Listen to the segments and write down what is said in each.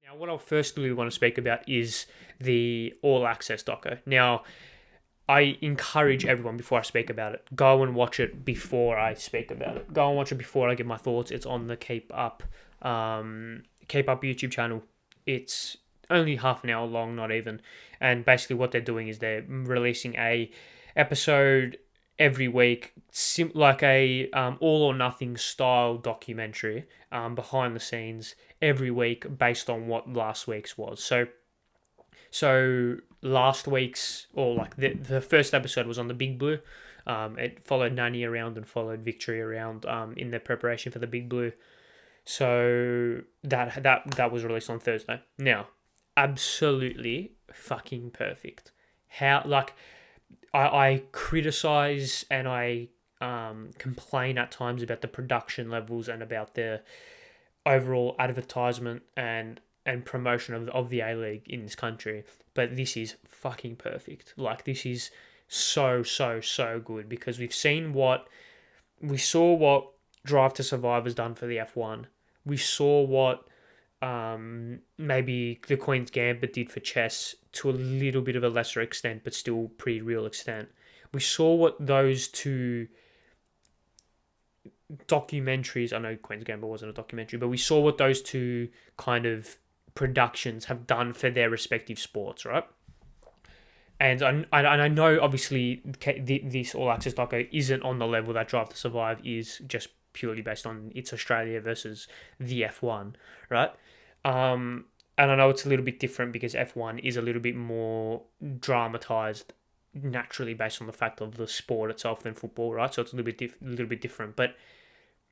Now, what I firstly want to speak about is the All Access Doco. Now, I encourage everyone before I speak about it, go and watch it before I speak about it. Go and watch it before I give my thoughts. It's on the Keep Up YouTube channel. It's only half an hour long, not even. And basically, what they're doing is they're releasing a episode every week, like a all or nothing style documentary, behind the scenes every week based on what last week's was. So last week's, or like the first episode was on the Big Blue. It followed Nani around and followed Victory around in their preparation for the Big Blue. So that was released on Thursday. Now, absolutely fucking perfect. How, like, I criticize and I complain at times about the production levels and about the overall advertisement and promotion of the A-League in this country, but this is fucking perfect. Like, this is so good, because we saw what Drive to Survive has done for the F1. We saw what maybe the Queen's Gambit did for chess, to a little bit of a lesser extent, but still pretty real extent. We saw what those two documentaries, I know Queen's Gambit wasn't a documentary, but we saw what those two kind of productions have done for their respective sports, right? And I know, obviously, this All Access Doco isn't on the level that Drive to Survive is, just purely based on it's Australia versus the F1, right? And I know it's a little bit different because F1 is a little bit more dramatized naturally based on the fact of the sport itself than football, right? So it's a little bit different. But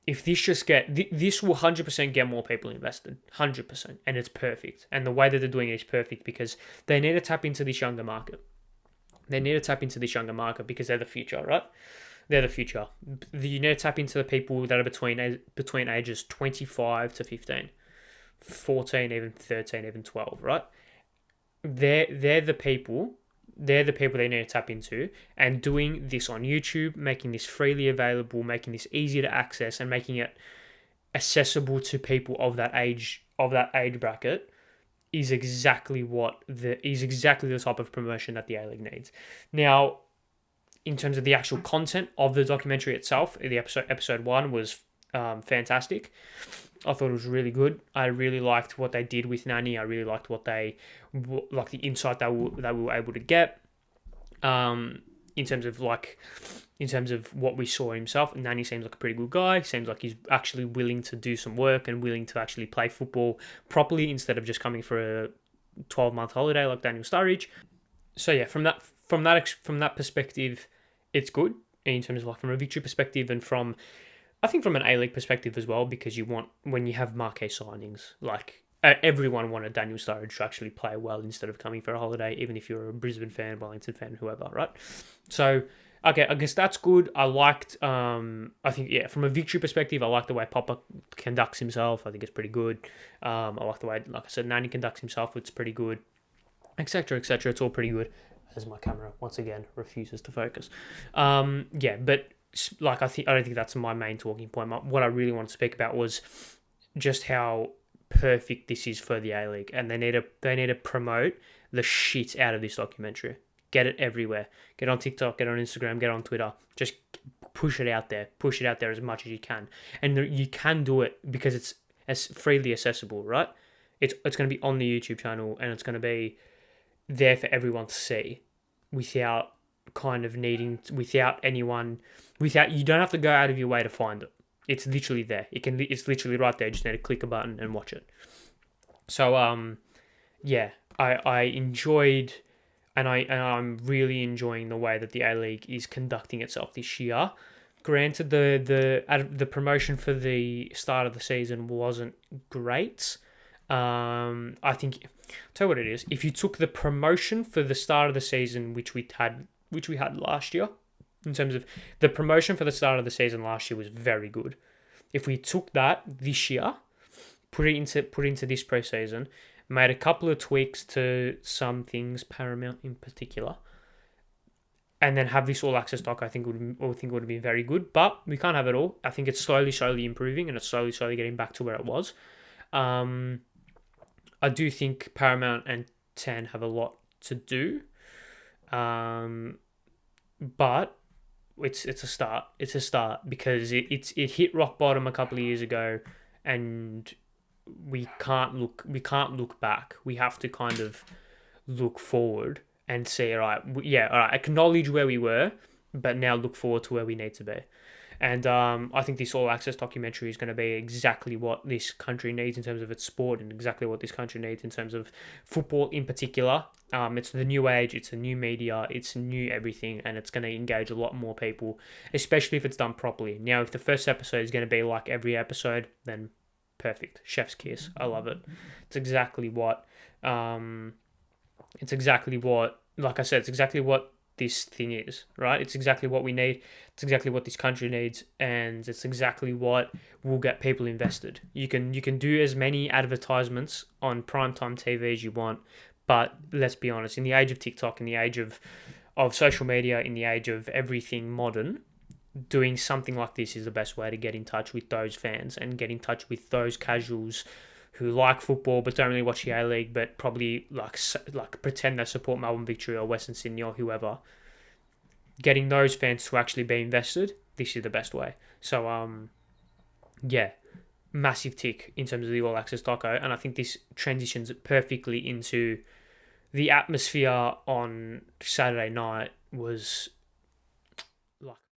if this will 100% get more people invested, 100%, and it's perfect. And the way that they're doing it is perfect because they need to tap into this younger market. Because they're the future, right? They're the future. You need to tap into the people that are between ages 25 to 15. 14, even 13, even 12, right? They're the people they need to tap into, and doing this on YouTube, making this freely available, making this easy to access, and making it accessible to people of that age bracket is exactly the type of promotion that the A-League needs. Now, in terms of the actual content of the documentary itself, the episode 1 was fantastic. I thought it was really good. I really liked what they did with Nani. I really liked the insight that we were able to get. In terms of what we saw himself, Nani seems like a pretty good guy. Seems like he's actually willing to do some work and willing to actually play football properly instead of just coming for a 12-month holiday like Daniel Sturridge. So yeah, from that perspective, it's good in terms of, like, from a Victory perspective, and I think from an A-League perspective as well, because when you have marquee signings, like, everyone wanted Daniel Sturridge to actually play well instead of coming for a holiday, even if you're a Brisbane fan, Wellington fan, whoever, right? So, okay, I guess that's good. I liked, I think, yeah, from a Victory perspective, I like the way Popper conducts himself. I think it's pretty good. I like the way, like I said, Nani conducts himself. It's pretty good, etc., etc. It's all pretty good, as my camera, once again, refuses to focus. Yeah, but, like, I don't think that's my main talking point. What I really want to speak about was just how perfect this is for the A-League, and they need to promote the shit out of this documentary. Get it everywhere. Get on TikTok, get on Instagram, get on Twitter. Just push it out there. Push it out there as much as you can. And you can do it because it's as freely accessible, right? It's going to be on the YouTube channel, and it's going to be there for everyone to see without you don't have to go out of your way to find it. It's literally there. It's literally right there. You just need to click a button and watch it. So, yeah, I enjoyed, and I'm really enjoying the way that the A-League is conducting itself this year. Granted, the promotion for the start of the season wasn't great. I think, tell you what it is. If you took the promotion for the start of the season, which we had last year, in terms of the promotion for the start of the season last year was very good. If we took that this year, put it into this preseason, made a couple of tweaks to some things, Paramount in particular, and then have this All Access Doc, I think would be very good. But we can't have it all. I think it's slowly improving, and it's slowly getting back to where it was. I do think Paramount and 10 have a lot to do, but it's a start. It's a start because it hit rock bottom a couple of years ago, and we can't look back. We have to kind of look forward and say, all right, all right, acknowledge where we were, but now look forward to where we need to be. And I think this All Access documentary is going to be exactly what this country needs in terms of its sport, and exactly what this country needs in terms of football in particular. It's the new age, it's a new media, it's new everything, and it's going to engage a lot more people, especially if it's done properly. Now, if the first episode is going to be like every episode, then perfect. Chef's kiss. I love it. It's exactly what, like I said, it's exactly what this thing is, right? It's exactly what we need. It's exactly what this country needs, and it's exactly what will get people invested. You can do as many advertisements on primetime TV as you want, but let's be honest, in the age of TikTok, in the age of social media, in the age of everything modern, doing something like this is the best way to get in touch with those fans and get in touch with those casuals who like football but don't really watch the A-League, but probably like pretend they support Melbourne Victory or Western Sydney or whoever. Getting those fans to actually be invested, this is the best way. So, yeah, massive tick in terms of the All Access doco, and I think this transitions perfectly into the atmosphere on Saturday night was like